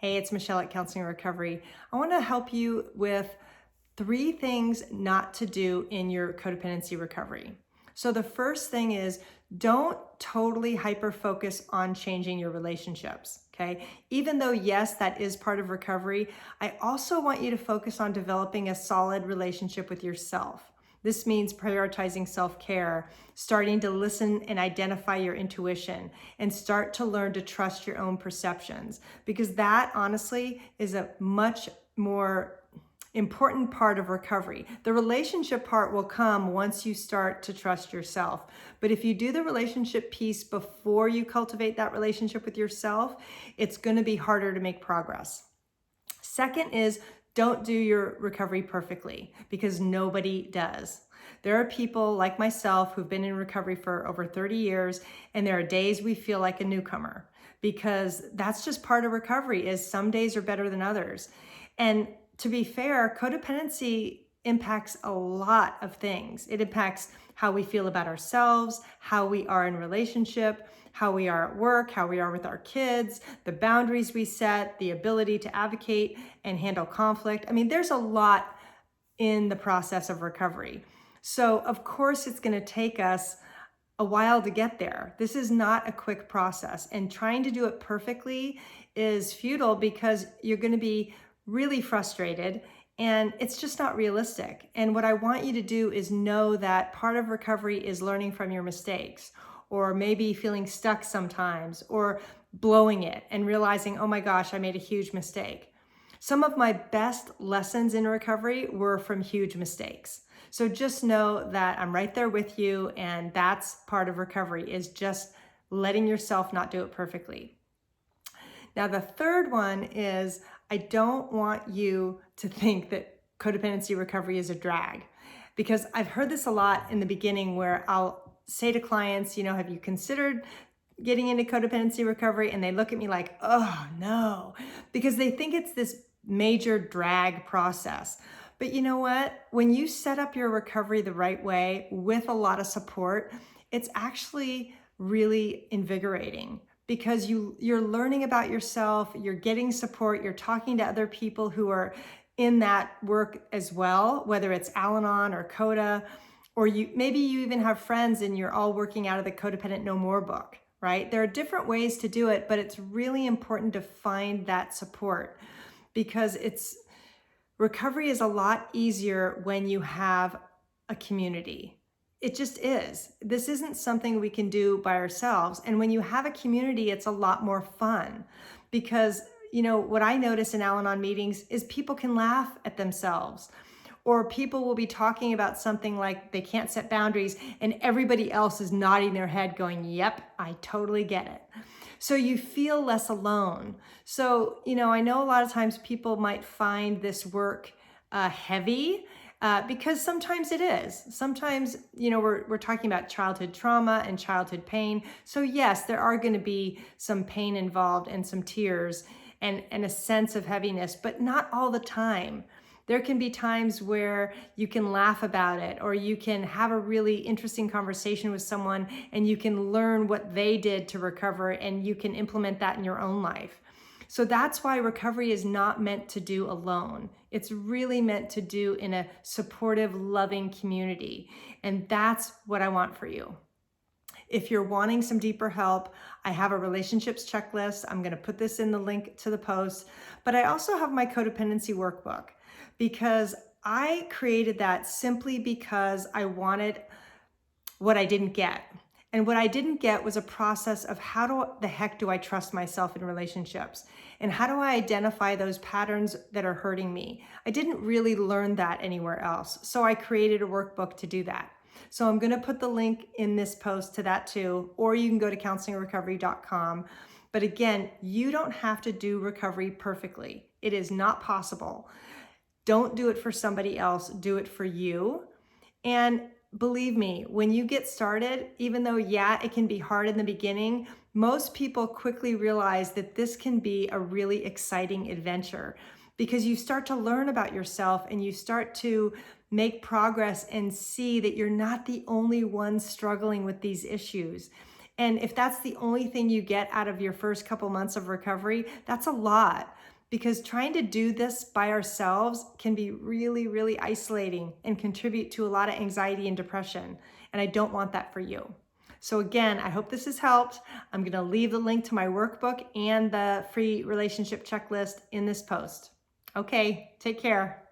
Hey, it's Michelle at Counseling Recovery. I want to help you with 3 things not to do in your codependency recovery. So the first thing is don't totally hyper focus on changing your relationships, okay? Even though, yes, that is part of recovery, I also want you to focus on developing a solid relationship with yourself. This means prioritizing self-care, starting to listen and identify your intuition, and start to learn to trust your own perceptions, because that honestly is a much more important part of recovery. The relationship part will come once you start to trust yourself. But if you do the relationship piece before you cultivate that relationship with yourself, it's going to be harder to make progress. Second is don't do your recovery perfectly, because nobody does. There are people like myself who've been in recovery for over 30 years, and there are days we feel like a newcomer, because that's just part of recovery, is some days are better than others. And to be fair, codependency impacts a lot of things. It impacts how we feel about ourselves, how we are in relationship, how we are at work, how we are with our kids, the boundaries we set, the ability to advocate and handle conflict. I mean, there's a lot in the process of recovery. So of course it's going to take us a while to get there. This is not a quick process, and trying to do it perfectly is futile, because you're going to be really frustrated and it's just not realistic. And what I want you to do is know that part of recovery is learning from your mistakes, or maybe feeling stuck sometimes, or blowing it and realizing, oh my gosh, I made a huge mistake. Some of my best lessons in recovery were from huge mistakes. So just know that I'm right there with you, and that's part of recovery, is just letting yourself not do it perfectly. Now, the third one is I don't want you to think that codependency recovery is a drag, because I've heard this a lot in the beginning, where I'll say to clients, have you considered getting into codependency recovery? And they look at me like, oh no, because they think it's this major drag process. But you know what? When you set up your recovery the right way with a lot of support, it's actually really invigorating, because you're learning about yourself, you're getting support, you're talking to other people who are in that work as well, whether it's Al-anon or Coda, or maybe you even have friends and you're all working out of the Codependent No More book, right? There are different ways to do it, but it's really important to find that support, because recovery is a lot easier when you have a community. It just is. This isn't something we can do by ourselves. And when you have a community, it's a lot more fun, because, what I notice in Al-anon meetings is people can laugh at themselves, or people will be talking about something like they can't set boundaries, and everybody else is nodding their head going, yep, I totally get it. So you feel less alone. So, I know a lot of times people might find this work heavy, because sometimes it is. Sometimes, we're talking about childhood trauma and childhood pain. So yes, there are going to be some pain involved and some tears and a sense of heaviness, but not all the time. There can be times where you can laugh about it, or you can have a really interesting conversation with someone and you can learn what they did to recover, and you can implement that in your own life. So that's why recovery is not meant to do alone. It's really meant to do in a supportive, loving community. And that's what I want for you. If you're wanting some deeper help, I have a relationships checklist. I'm going to put this in the link to the post, but I also have my codependency workbook, because I created that simply because I wanted what I didn't get. And what I didn't get was a process of how the heck do I trust myself in relationships? And how do I identify those patterns that are hurting me? I didn't really learn that anywhere else. So I created a workbook to do that. So I'm going to put the link in this post to that too, or you can go to counselingrecovery.com. But again, you don't have to do recovery perfectly. It is not possible. Don't do it for somebody else, do it for you. And believe me, when you get started, even though, yeah, it can be hard in the beginning, most people quickly realize that this can be a really exciting adventure, because you start to learn about yourself and you start to make progress and see that you're not the only one struggling with these issues. And if that's the only thing you get out of your first couple months of recovery, that's a lot, because trying to do this by ourselves can be really, really isolating and contribute to a lot of anxiety and depression. And I don't want that for you. So again, I hope this has helped. I'm going to leave the link to my workbook and the free relationship checklist in this post. Okay, take care.